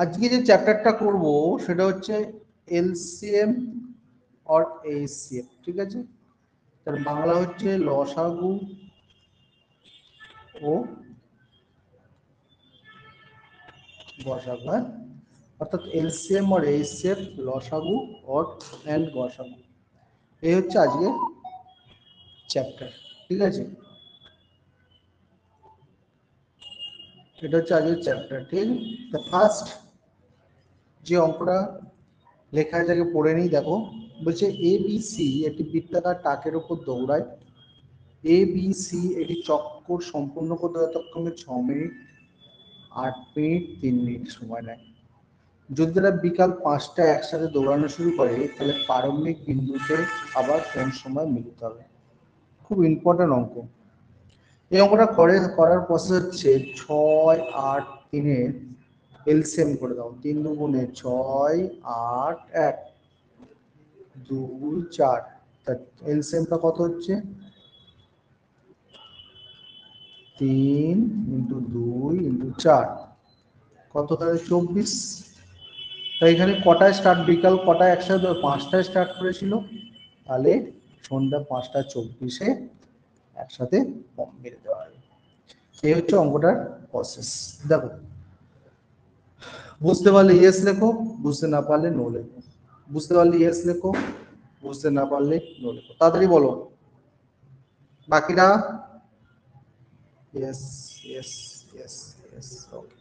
আজকে যে চ্যাপ্টারটা করব সেটা হচ্ছে এলসিএম অর এইচসিএফ, ঠিক আছে। তার বাংলা হচ্ছে লসাগু ও গসাগু, হ্যাঁ, অর্থাৎ এলসিএম অর এইচসিএফ, লসাগু অর এন্ড গসাগু, এই হচ্ছে আজকে চ্যাপ্টার, ঠিক আছে। এটা হচ্ছে আজকের চ্যাপ্টার, ঠিক। দ্য ফার্স্ট যে অঙ্কটা লেখা আছে তাকে পড়ে নিই। দেখো, বলছে এ বি সি একটি বৃত্তাকার টাকের উপর দৌড়ায়। এ বি সি এটি চক্কর সম্পূর্ণ করতে যতক্ষণে 6 মিনিট, 8 মিনিট, 3 মিনিট সময় নেয়। যদি তারা বিকাল 5টায় একসাথে দৌড়ানো শুরু করে তাহলে প্রারম্ভিক বিন্দুতে আবার কোন সময় মিলতে হবে। খুব ইম্পর্টেন্ট অঙ্ক। এই অঙ্কটা করার প্রসেস হচ্ছে 6, 8, 3-এর এলসিএম করে দাও। 3 দুগুণে 6, 8, 1, 2, 4। এলসিএমটা কত হচ্ছে? 3 × 2 × 4 কত, তাহলে 24। তাই এখানে কটায় স্টার্ট, বিকাল কটায় একসাথে? 5টায় স্টার্ট করেছিল, তাহলে সন্ধ্যা 5টা 24-এ একসাথে মেরে দেওয়া হবে। এই হচ্ছে অঙ্কটার প্রসেস। দেখো, বুঝতে পারলে ইয়েস লেখো, বুঝতে না পারলে নো লেখো। বুঝতে পারলে ইয়েস লেখো, বুঝতে না পারলে নো লেখো। তাড়াতাড়ি বলো বাকিরা। Yes, yes, yes, yes, okay.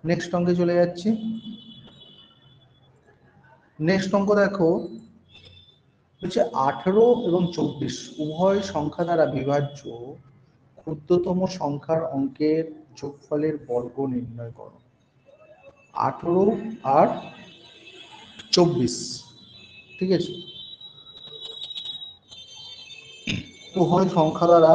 Next অঙ্কে চলে যাচ্ছি। নেক্সট অঙ্ক দেখো, হচ্ছে 18 এবং 24 উভয় সংখ্যা দ্বারা বিভাজ্য ক্ষুদ্রতম সংখ্যার অঙ্কের যোগফলের বর্গ নির্ণয় করো। 18 আর 24, ঠিক আছে, উভয় সংখ্যা দ্বারা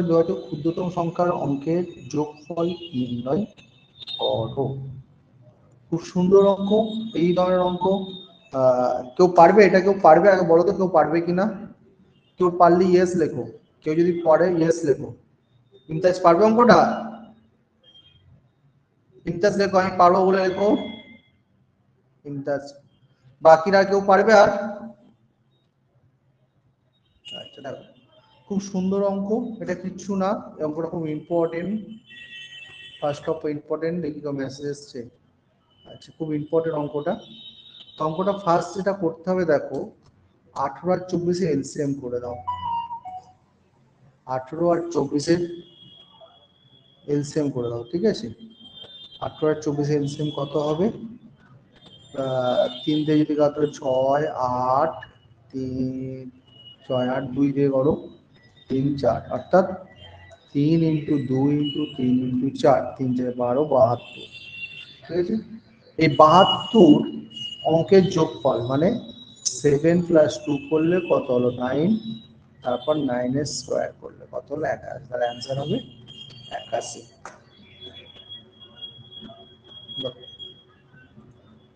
বিভাজ্য ক্ষুদ্রতম সংখ্যার অঙ্কের যোগফল নির্ণয় করো। খুব সুন্দর অঙ্ক। এই ধরনের অঙ্ক কেউ পারবে? এটা কেউ পারবে? আগে বলো তো, কেউ পারবে কিনা? কেউ পারলে ইয়েস লেখো, কেউ যদি পারে ইয়েস লেখো। ইমতাজ পারবে অঙ্কটা? ইমতাজ লেখো, আমি পারবো বলে লেখো। ইমতাজ। বাকিরা কেউ পারবে? আর আচ্ছা, দেখো, খুব সুন্দর অঙ্ক। এটা কিচ্ছু না, অঙ্কটা খুব ইম্পর্টেন্ট। ফার্স্ট অফ ইম্পর্টেন্ট, দেখি তো মেসেজ এসছে। আচ্ছা, খুব ইম্পর্টেন্ট অঙ্কটা। তো অঙ্কটা ফার্স্ট যেটা করতে হবে, দেখো, 18 আর 24 এলসিএম করে দাও। 18 আর 24 এলসিএম করে দাও, ঠিক আছে। 18 আর 24 এলসিএম কত হবে? 3 দিয়ে যদি কাটো 6, 8, 3, 6, 8, 2 দিয়ে করো 3, 4, অর্থাৎ 3 × 2 × 3 × 4, 3, 4, 12, 72, ঠিক আছে। এই 72 অঙ্কের যোগফল, মানে 7 + 2 করলে কত হলো? 9, তারপর 9-এর স্কোয়ার করলে কত হলো? 81। তাহলে অ্যান্সার হবে 81।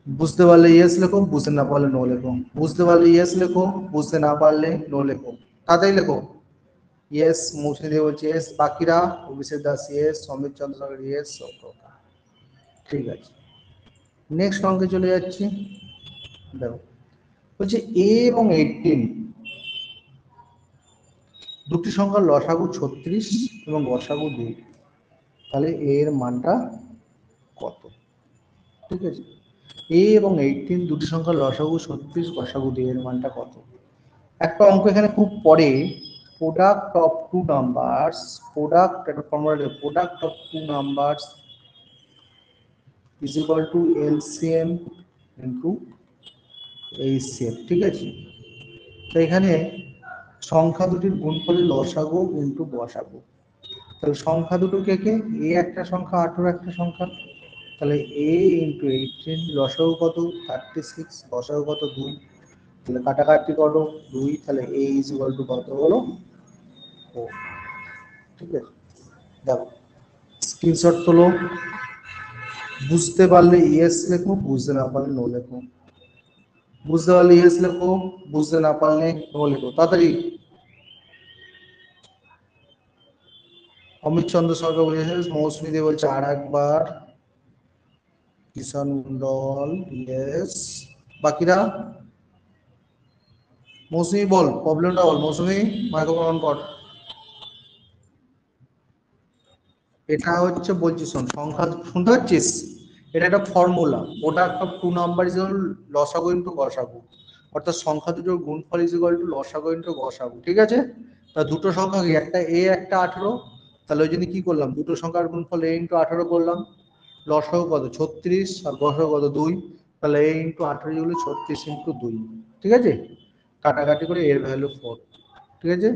বুঝতে পারলে ইয়েস লেখো, বুঝতে না পারলে নো লেখো। বুঝতে পারলে ইয়েস লেখো, বুঝতে না পারলে নো লেখো। তাড়াতাড়ি লেখো। ইয়েস, মুছে দিয়ে বলছি ইয়েস। বাকিরা, অভিষেক দাস ইয়েস, সমীর চন্দ্র সাগর ইয়েস, ঠিক আছে। নেক্সট অঙ্কে চলে যাচ্ছি। দেখো, বলছে এ এবং 18 দুটি সংখ্যার লসাগু 36 এবং গসাগু 2, তাহলে এ এর মানটা কত? ঠিক আছে, এ এবং 18 দুটি সংখ্যার লসাগু 36, গসাগু 2, এর মানটা কত? একটা অঙ্ক এখানে খুব পড়ে, product of two numbers, product, একটা formula, product of two numbers is equal to LCM into HCF, ঠিক আছে। তো এখানে সংখ্যা দুটির গুণফলের লসাগু ইনটু গসাগু। তাহলে সংখ্যা দুটো কে কে? এ একটা সংখ্যা, 18 একটা সংখ্যা। তাহলে এ ইন্টু 18, লসাগু কত? 36, গসাগু কত? 2। তাহলে কাটাকাটি করো 2, তাহলে এ ইজ ইকুয়াল টু কত হলো? 4, ঠিক আছে। দেখো, স্ক্রিনশট তোলো। বুঝতে পারলে ইয়েস লেখো, বুঝতে না পারলে নো লেখো। বুঝতে পারলে ইয়েস লেখো, বুঝতে না পারলে নো লেখো। তাড়াতাড়ি। অমিত চন্দ্র সরকার বলেছে, মৌসুমী দে বলছে আর একবার, কিষান মন্ডল ইয়েস, বাকিরা মৌসুমী বল প্রবলেমটা বল, মৌসুমী মাইক্রোফোন অন কর। এটা হচ্ছে বলছি শোন, সংখ্যা শুনতে পাচ্ছিস, এটা একটা ফর্মুলা, ওটা একটা 2 নাম্বার ইজ লসাগু ইনটু গসাগু, অর্থাৎ সংখ্যা দুটোর গুণফল ইজ ইকুয়াল টু লসাগু ইনটু গসাগু, ঠিক আছে? তা দুটো সংখ্যা কি, একটা এ একটা 18, তাহলে ওই জন্য কি করলাম, দুটো সংখ্যার গুণফল এ ইনটু 18 করলাম, লসাগু কত 36 আর গসাগু কত 2, তাহলে এ ইনটু 18 হলো 36 ইনটু 2, ঠিক আছে? কাটাকাটি করে এর ভ্যালু 4, ঠিক আছে?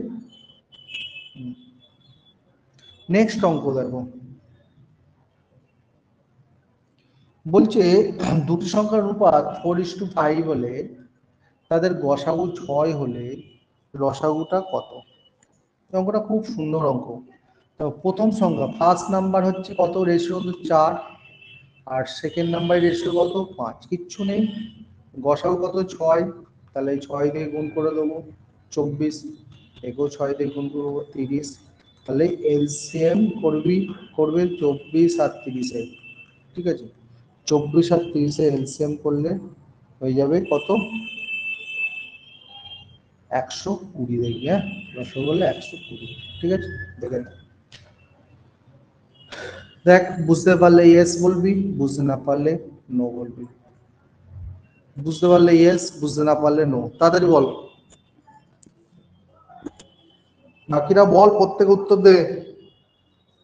নেক্সট অঙ্ক দেখো, বলছে দুটি সংখ্যার অনুপাত 4:5 হলে তাদের গসাগু 6 হলে লসাগুটা কত? অঙ্কটা খুব সুন্দর অঙ্ক। তো প্রথম সংখ্যা ফার্স্ট নাম্বার হচ্ছে কত, রেশিও 4, আর সেকেন্ড নাম্বার রেশিও কত 5, কিচ্ছু নেই, গসাগু কত 6, তাহলে এই 6 দিয়ে গুণ করে দেবো 24, একেও 6 দিয়ে গুণ করবো 30, তাহলে এলসিএম করবে 24 আর 30, ঠিক আছে? 24 আর 30 এলসিএম করলে হয়ে যাবে কত, 120, দেখি হ্যাঁ, রসগোল্লা 120, ঠিক আছে? দেখে দেখ, বুঝতে পারলে ইয়েস বলবি, বুঝতে না পারলে নো বলবি, বুঝতে পারলে ইয়েস, বুঝতে না পারলে নো, তাড়াতাড়ি বল, বাকিরা বল, প্রত্যেকে উত্তর দে,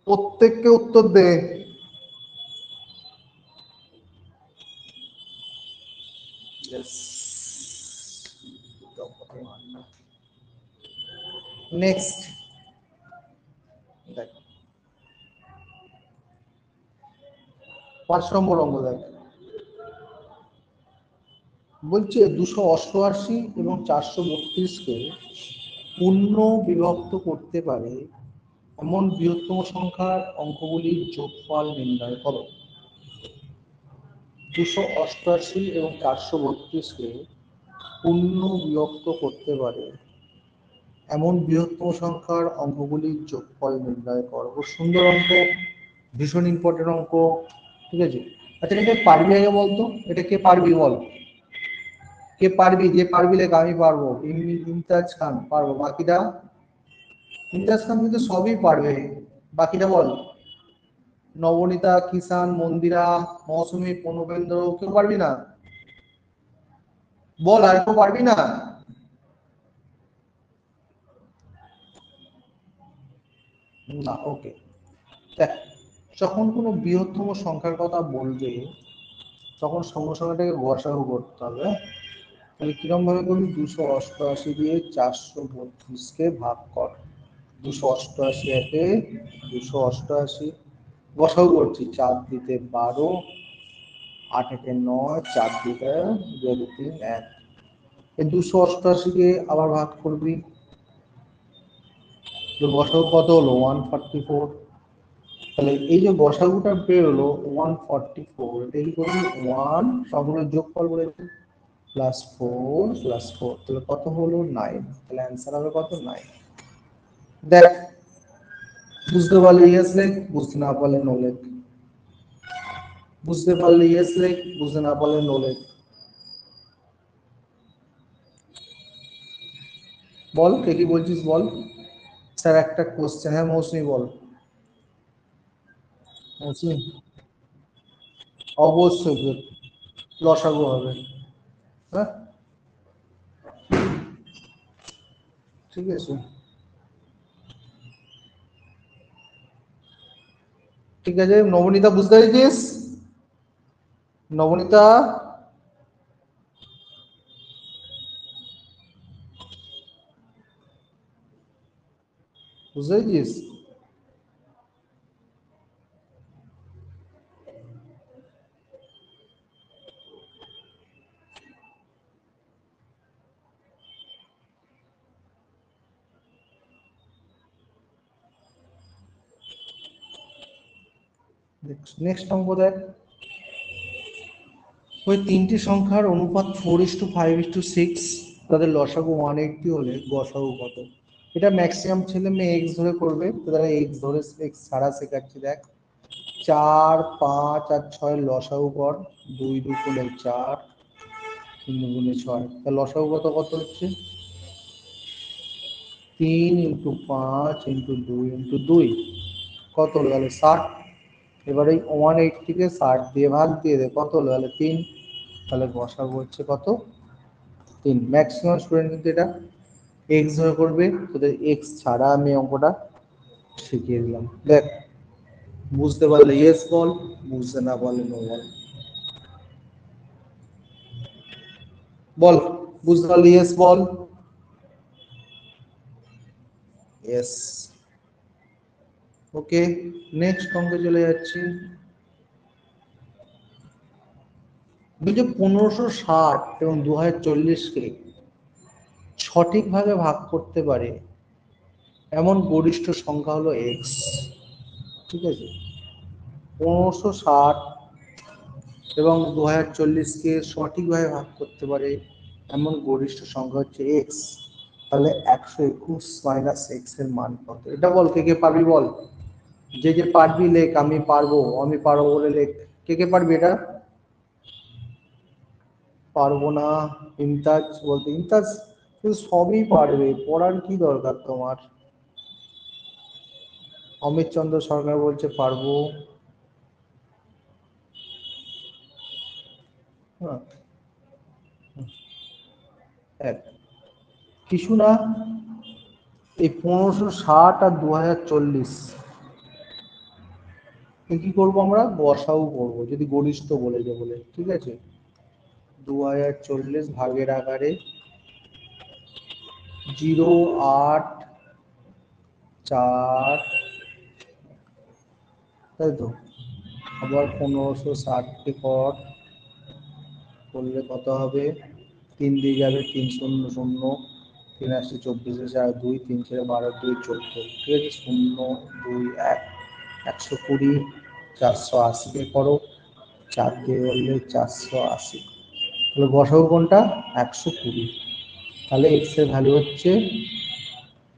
প্রত্যেককে উত্তর দে। নেক্সট দেখ, 5 নম্বর অঙ্ক দেখ, বলছে 288 এবং 432-কে পূর্ণ বিভক্ত করতে পারে এমন বৃহত্তম সংখ্যার অঙ্কগুলির যোগফল নির্ণয় করো। 288 এবং 432-কে পূর্ণ বিভক্ত করতে পারে এমন বৃহত্তম সংখ্যার অঙ্কগুলির যোগফল নির্ণয় করো। খুব সুন্দর অঙ্ক, ভীষণ ইম্পর্টেন্ট অঙ্ক, ঠিক আছে? আচ্ছা, এটা পারবি আগে বলতো, এটা কে পারবি বল, কে পারবি, যে পারবি লেখ, আমি পারবো, ইমতাজ খান পারবো, বাকিটা, ইমতাজ খান কিন্তু সবই পারবে, বাকিটা বল, নবনীতা, কিষান, মন্দিরা, মৌসুমী, পূর্ণবেন্দ্র, কেউ পারবি না বল, আর কেউ পারবি না? না, ওকে। দেখ, যখন কোনো বৃহত্তম সংখ্যার কথা বলবে তখন সঙ্গে সঙ্গে এটাকে গসাগু করতে হবে, তাহলে কিরম ভাবে করবি, 288 দিয়ে 432-কে ভাগ কর, 288 একে 288, গসাগু করছি, 4 দিতে 12, 8 একে 9, 4 দিতে 2 3 1, এই 288-কে আবার ভাগ করবি, তো গসাগু কত হলো 144, তাহলে এই যে গসাগুটা বেরোলো 144, এটা কি করবি 1 সবগুলো যোগফল করে প্লাস 4 প্লাস 4, তাহলে কত হলো 9, তাহলে অ্যান্সার হবে কত 9। দেখ, বুঝতে পারলে ইয়েস লেখ, বুঝতে না পারলে নো লেখ, বুঝতে পারলে ইয়েস লেখ, বুঝতে না পারলে নো লেখ, বল কে কি বলছিস বল। স্যার একটা কোশ্চেন, হ্যাঁ মৌসুমি বল, মৌসুমি অবশ্যই লসাগু হবে, হ্যাঁ ঠিক আছে, ঠিক আছে। নবনীতা বুঝতে পেরেছিস, নবনীতা বুঝতে পেরেছিস? নেক্সট অঙ্ক দেখ, ওই তিনটি সংখ্যার অনুপাত 4:5:6, তাদের লসাগু 180 হলে গসাগু কত? এটা ম্যাক্সিমাম ছেলে মেয়ে এক্স ধরে করবে, তো তারা এক্স ধরে এক্স ছাড়া শেখাচ্ছি। দেখ 4 5 আর 6 লসাগু কর, 2 2 গুণে 4 3 গুণে 6, তা লসাগু কত কত হচ্ছে 3 ইন্টু 5 ইন্টু 2 ইন্টু 2 কত হলো তাহলে 60। এবারে 180 কে 60 দিয়ে ভাগ দিয়ে দে, কত হলো তাহলে 3, তাহলে লসাগু হচ্ছে কত 3। ম্যাক্সিমাম স্টুডেন্ট কিন্তু এটা এক্স ধরে করবে, তোদের এক্স ছাড়া আমি অঙ্কটা শিখিয়ে দিলাম। দেখ বুঝতে পারলে ইয়েস বল, বুঝতে না পারলে নো বল। বল বুঝতে পারলে ইয়েস বল। ইয়েস। ওকে, নেক্সট অঙ্কে চলে যাচ্ছি। বলছে 1560 এবং 2040-কে সঠিকভাবে ভাগ করতে পারে এমন গরিষ্ঠ সংখ্যা হলো এক্স। ঠিক আছে, 1560 এবং 2040-কে সঠিকভাবে ভাগ করতে পারে এমন গরিষ্ঠ সংখ্যা হচ্ছে এক্স। তাহলে 121 মাইনাস এক্স এর মান কত? এটা বল, কে কে পারবি বল। যে যে পারবি লেখ, আমি পারবো বলে লেখ। কে কে পারবি এটা? পারবো না ইমতাজ বলতে, ইমতাজ তুই সবই পারবে, পড়ার কি দরকার তোমার। অমিত চন্দ্র সরকার বলছে পারবো। হ্যাঁ, এক কিছু না, এই 1560 আর 2040 কি করবো আমরা, গসাগু করবো যদি গরিষ্ঠ বলেছে বলে। ঠিক আছে, 2040 ভাগের আকারে 0.8 4, তাই তো। আবার 1560-কে কর করলে কত হবে, 3 দিয়ে যাবে 3 শূন্য শূন্য, 3 আসছে 24, 2 3 ছেড়ে 12 2 14। ঠিক আছে, 0 2 1 120, 480-কে করো 4 দিয়ে বললে 480। তাহলে বসাবো কোনটা, 120। তাহলে এক্স এর ভ্যালু হচ্ছে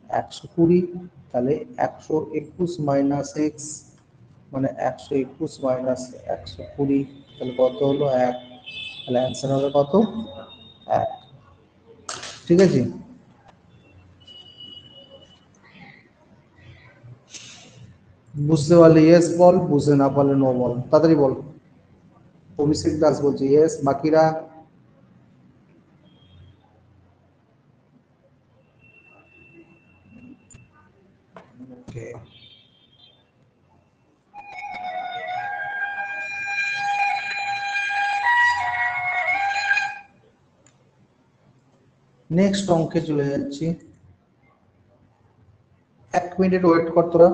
120। তাহলে 121 মাইনাস এক্স মানে 121 মাইনাস 120, তাহলে কত হলো 1। তাহলে অ্যান্সার হবে কত 1। ঠিক আছে, বুঝতে পারলে ইয়েস বল, বুঝতে না পারলে নো বল, তাড়াতাড়ি বল। অভিষেক দাস বলছে ইয়েস, বাকিরা? ওকে, নেক্সট অঙ্কে চলে যাচ্ছি। 1 মিনিট ওয়েট কর তোরা।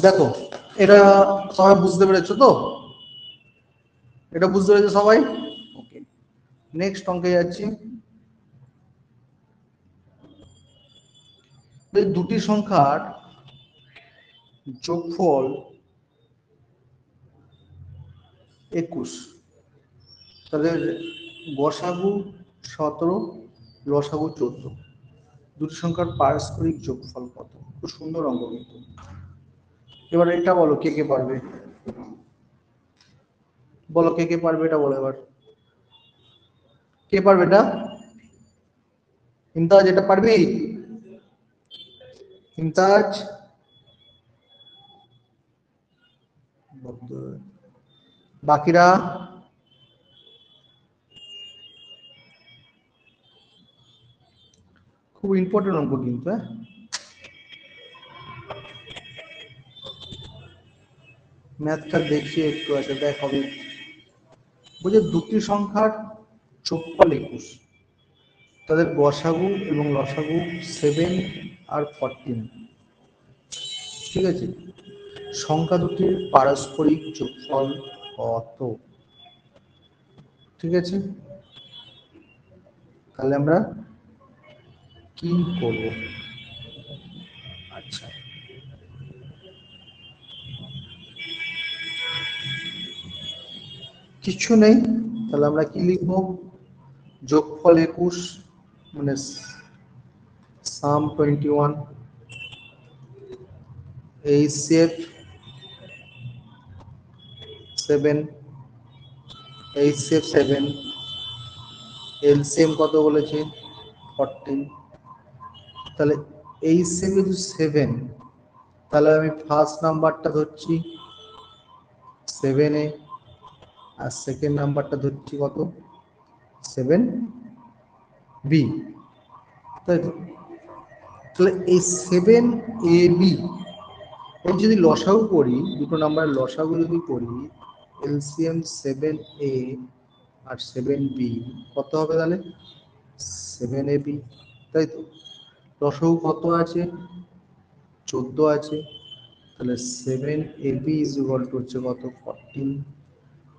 দেখো, এটা সবাই বুঝতে পেরেছো তো? এটা বুঝতে পেরেছো সবাই? ওকে, নেক্সট অঙ্কে যাচ্ছি। এই দুটি সংখ্যার যোগফল 21, তাদের গসাগু 17, লসাগু 14, দুটি সংখ্যার পারস্পরিক যোগফল কত? খুব সুন্দর অঙ্ক কিন্তু। এবার এটা বলো, কে কে পারবে বলো, কে কে পারবে এটা বলো এবার। কে পারবে এটা? ইমতাজ এটা পারবি? ইমতাজ, বাকিরা? খুব ইম্পর্টেন্ট অঙ্ক কিন্তু, হ্যাঁ। ম্যাথটা দেখি একটু আছে, দেখ হবে। বুঝে দুটি সংখ্যার যোগফল 21, তাদের গসাগু এবং লসাগু 7 আর 14, ঠিক আছে। সংখ্যা দুটির পারস্পরিক যোগফল কত? ঠিক আছে, তাহলে আমরা কি করব? আচ্ছা, কিছু নেই, তাহলে আমরা কি লিখব? যোগফল 21 মানে সাম 21, HCF 7, HCF 7, LCM কত বলেছে? 14। তাহলে HCF যদি 7, তাহলে আমি ফার্স্ট নাম্বারটা ধরছি 7A, আর সেকেন্ড নাম্বারটা ধরছি কত? 7B, তাই তো? তাহলে এই 7AB এর যদি লসাগু করি, দুটো নাম্বারের লসাগু যদি করি, এলসিএম 7A আর 7B কত হবে তাহলে? 7AB, তাই তো? লসাগু কত আছে? 14 আছে। তাহলে 7AB ইজ ইকুয়াল টু হচ্ছে কত? 14।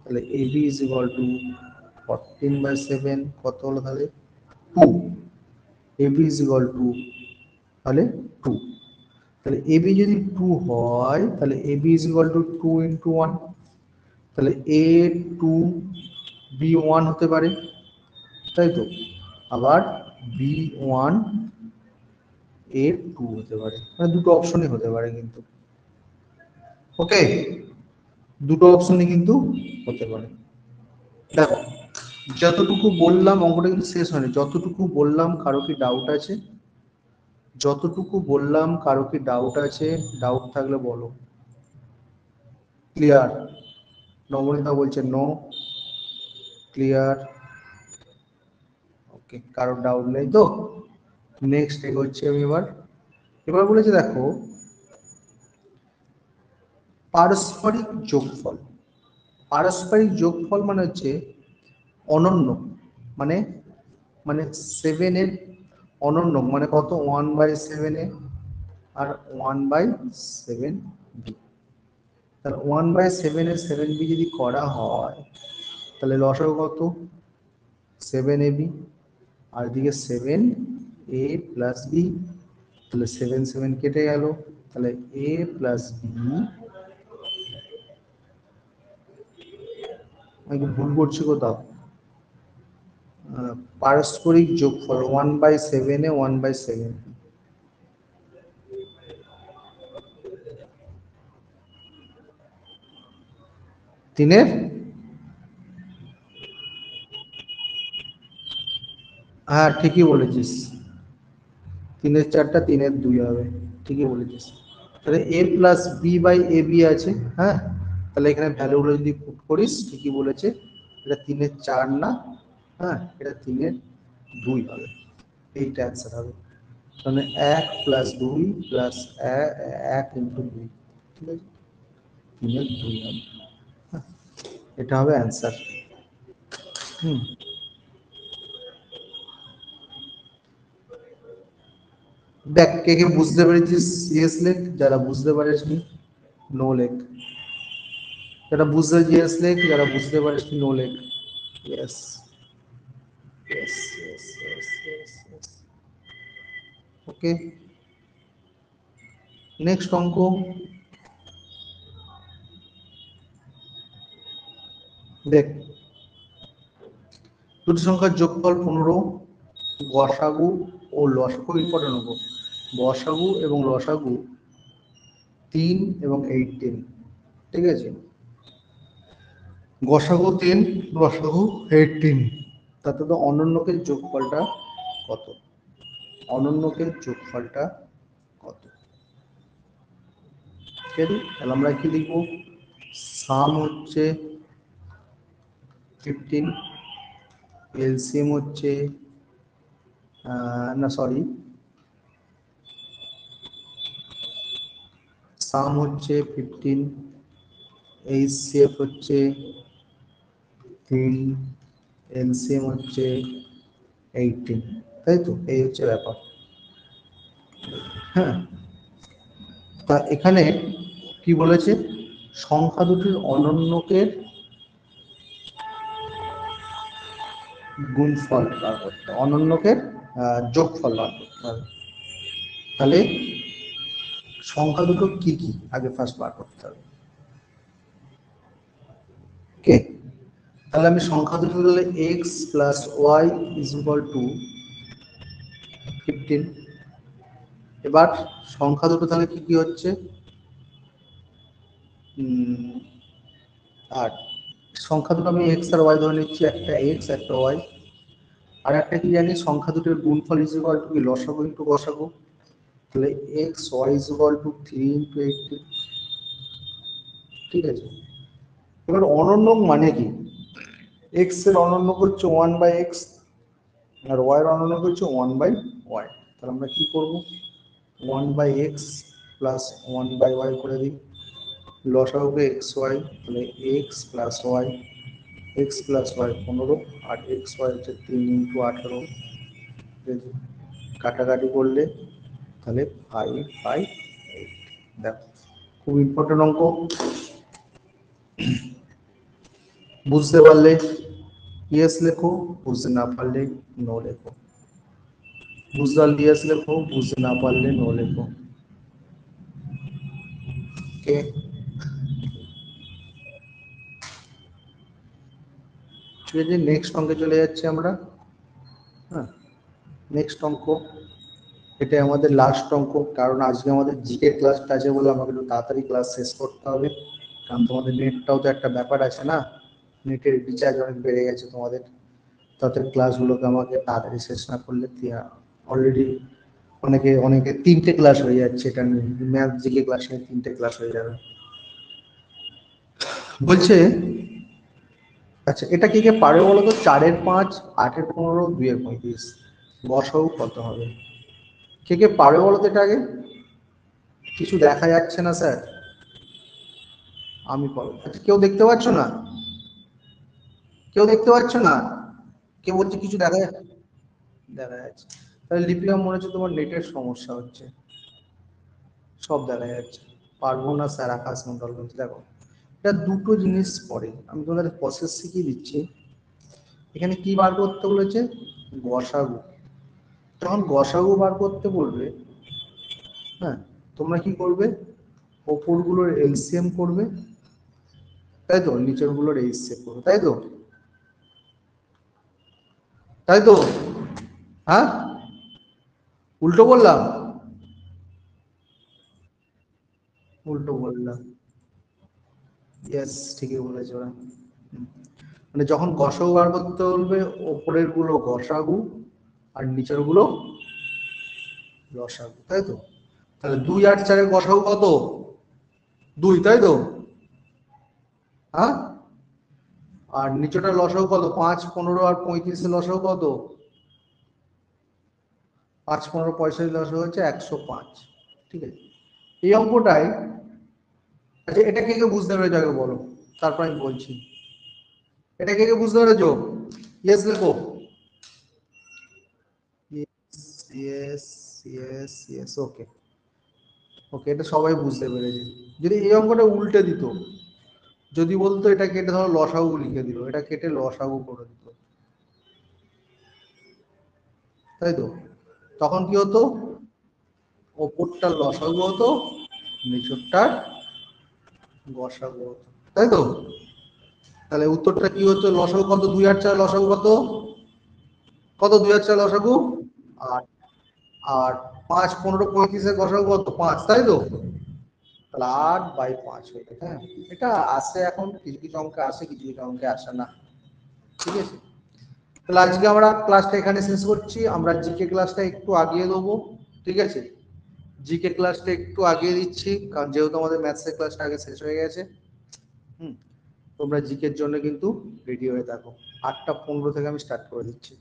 তাহলে AB ইজ ইকুয়াল টু 14/7 কত হলো তাহলে? 2। AB ইজ ইকুয়াল টু তাহলে 2। তাহলে AB যদি 2 হয়, তাহলে AB is equal two 2 into 1, তাহলে A2B1 হতে পারে, তাই তো? আবার B1 A2 হতে পারে, মানে দুটো অপশনই হতে পারে কিন্তু। ওকে, দুটো অপশনই কিন্তু হতে পারে। দেখো, যতটুকু বললাম অঙ্কটা কিন্তু শেষ হয়নি, যতটুকু বললাম কারো কি ডাউট আছে? যতটুকু বললাম কারো কি ডাউট আছে? ডাউট থাকলে বলো। ক্লিয়ার? নবনীতা বলছে নো, ক্লিয়ার। ওকে, কারো ডাউট নেই তো? নেক্সট এগোচ্ছি আমি এবার। এবার বলেছে দেখো, পারস্পরিক যোগফল। পারস্পরিক যোগফল মানে হচ্ছে অনন্য, মানে মানে 7 এর অনন্য মানে কত? 1/7A আর 1/7B। তাহলে 1/7 এর 7B যদি করা হয়, তাহলে লসাগু কত? 7AB, আর এদিকে 7A প্লাস B, তাহলে 7 7 কেটে গেল, তাহলে A প্লাস B, আমি ভুল করছি কোথাও? পারস্পরিক যোগফল 1/7A 1/7, 3-এর, হ্যাঁ ঠিকই বলেছিস, 3-এর 4টা 3-এর 2 হবে, ঠিকই বলেছিস। তাহলে A plus B by AB আছে, হ্যাঁ। তাহলে এখানে ভ্যালুগুলো যদি পুট করিস, ঠিকই বলেছে, এটা 3-এর 4 না, হ্যাঁ, এটা 3-এর 2 হবে, এইটা অ্যান্সার হবে। মানে 1 প্লাস 2 প্লাস 1 ইন্টু 2, ঠিক আছে, 3-এর 2 হবে, হ্যাঁ, এটা হবে অ্যান্সার। হুম, দেখ কে কে বুঝতে পেরেছিস ইয়েস লেখ, যারা বুঝতে পারিসনি নো লেখ, যারা বুঝতে ইয়েস লেখ, যারা বুঝতে পারিসনি নো লেখ। Yes, yes, yes, yes, yes, yes. Okay, next অঙ্ক। দেখ, দুটি সংখ্যার যোগফল 15, গসাগু ও লসাগু, ইম্পর্টেন্ট অঙ্ক, গসাগু এবং লসাগু 3 এবং 18, ঠিক আছে। গসাগু 3, লসাগু 18, তাতে তো অনন্যকের যোগফলটা কত? অনন্যকের যোগফলটা কত? ঠিক আছে, তাহলে আমরা কি লিখবো? সাম হচ্ছে 15, এলসিএম হচ্ছে না সরি, সাম হচ্ছে 15, এইচসিএফ হচ্ছে 3, এলসিএম হচ্ছে 18, তাই তো? এই হচ্ছে ব্যাপার। হ্যাঁ, তা এখানে কি বলেছে, সংখ্যা দুটির অনন্যকের গুণফল বার করতে, অনন্যকের যোগফল বার করতে হবে। তাহলে সংখ্যা দুটো কি কি আগে ফার্স্ট বার করতে হবে। ওকে, তাহলে আমি সংখ্যা দুটো বললে x plus y is equal to 15। এবার সংখ্যা দুটো তাহলে কি কি হচ্ছে, আর সংখ্যা দুটো আমি এক্স আর ওয়াই ধরে নিচ্ছি, একটা এক্স একটা ওয়াই। আর একটা কি জানি, সংখ্যা দুটোর গুণফল ইজ ইকুয়াল টু লসাগু ইন্টু গসাগু। তাহলে x y is equal to 3 into 18। ঠিক আছে, এবার অনন্যক মানে কি, এক্স এর অনন্যক হচ্ছে 1/x আর ওয়াই এর অনন্যক হচ্ছে 1/y। তাহলে আমরা কি করব, 1/x প্লাস 1/y করে দিই, লসাগুকে এক্স ওয়াই, তাহলে x plus y, x plus y 15 আর এক্স ওয়াই হচ্ছে 3 ইন্টু 18। কাটাকাটি করলে তাহলে 5/8। দেখো খুব ইম্পর্টেন্ট অঙ্ক, বুঝতে পারলে ইয়েস লেখো, বুঝতে না পারলে নো লেখো। বুঝতে পারলে ইয়েস লেখো, বুঝতে না পারলে নো লেখো। ওকে, ঠিক আছে, নেক্সট অঙ্কে চলে যাচ্ছি আমরা। হ্যাঁ, নেক্সট অঙ্ক, এটা আমাদের লাস্ট অঙ্ক, কারণ আজকে আমাদের জিকে ক্লাসটা আছে বলে আমাকে একটু তাড়াতাড়ি ক্লাস শেষ করতে হবে, কারণ তোমাদের নেটটাও তো একটা ব্যাপার আছে না, নেটের রিচার্জ অনেক বেড়ে গেছে তোমাদের, তাতে ক্লাসগুলোকে আমাকে তাড়াতাড়ি শেষ না করলে অলরেডি অনেকে অনেকে 3টে ক্লাস হয়ে যাচ্ছে, এটা ম্যাথ জিকে ক্লাস নিয়ে 3টে ক্লাস হয়ে যাবে। বলছে আচ্ছা, এটা কি কে পারে বলো তো, 4-এর 5, 8-এর 15, 2-এর 35, বসাও কত হবে? কে কে পারে বলো তো এটা আগে? কিছু দেখা যাচ্ছে না স্যার, আমি পারবো। আচ্ছা, কেউ দেখতে পাচ্ছ না? কেউ দেখতে পাচ্ছ না? কেউ বলছে কিছু দেখা যাচ্ছে? দেখা যাচ্ছে। তাহলে লিপিকা মনে হচ্ছে তোমার নেটের সমস্যা হচ্ছে, সব দেখা যাচ্ছে। পারবো না স্যার আকাশ মন্ডল বলতে। দেখো, এটা দুটো জিনিস পড়ে, আমি তোমাদের প্রসেস শিখিয়ে দিচ্ছি। এখানে কি বার করতে বলেছে, গসাগু। যখন গসাগু বার করতে বলবে, হ্যাঁ, তোমরা কি করবে, ওপরগুলোর এলসিএম করবে, তাই তো, নিচের গুলোর এইচসিএফ করবে, তাই তো, তাই তো? হ্যাঁ, উল্টো বললাম? উল্টো বললাম, ইয়েস, ঠিকই বলেছে ওরা। মানে যখন গসাগু বার করতে বলবে, ওপরের গুলো গসাগু আর নিচের গুলো লসাগু, তাই তো? তাহলে 2 আর 4-এর গসাগু কত? 2, তাই তো? হ্যাঁ, আর নিচেটা লসাগু কত? 5, 15 আর 35-এর লসাগু কত? 5, 15, 45 লসাগু হচ্ছে 105। ঠিক আছে, এই অঙ্কটাই। আচ্ছা, এটা কে কে বুঝতে পেরেছো আগে বলো, তারপর আমি বলছি। এটা কে কে বুঝতে পেরেছো? ইয়েস লেখো। ইয়েস, ইয়েস, ইয়েস, ওকে, ওকে, এটা সবাই বুঝতে পেরেছে। যদি এই অঙ্কটা উল্টে দিত, যদি বলতো এটা কেটে ধরো লসাগু লিখে দিল, এটা কেটে লসাগু করে দিত, তাই তো? তখন কি হতো, ওপরটার লসাগু হতো, নিচেরটার গসাগু হতো, তাই তো? তাহলে উত্তরটা কি হতো, লসাগু কত? 2 আর 4 লসাগু কত? কত 2 আর 4 লসাগু? 8। আর 5, 15, 35-এর গসাগু কত? 5, তাই তো? তাহলে 8/5 হয়ে যায়। হ্যাঁ, এটা আসে, এখন কিছু কিছু অঙ্কে আসে, কিছু কিছু অঙ্কে আসে না। ঠিক আছে, তাহলে আজকে আমরা ক্লাসটা এখানে শেষ করছি। আমরা জিকে ক্লাসটা একটু আগিয়ে দেবো, ঠিক আছে? জিকে ক্লাসটা একটু আগিয়ে দিচ্ছি, কারণ যেহেতু আমাদের ম্যাথসের ক্লাসটা আগে শেষ হয়ে গেছে। তোমরা জিকের জন্য কিন্তু রেডি হয়ে থাকো, 8টা 15 থেকে আমি স্টার্ট করে দিচ্ছি।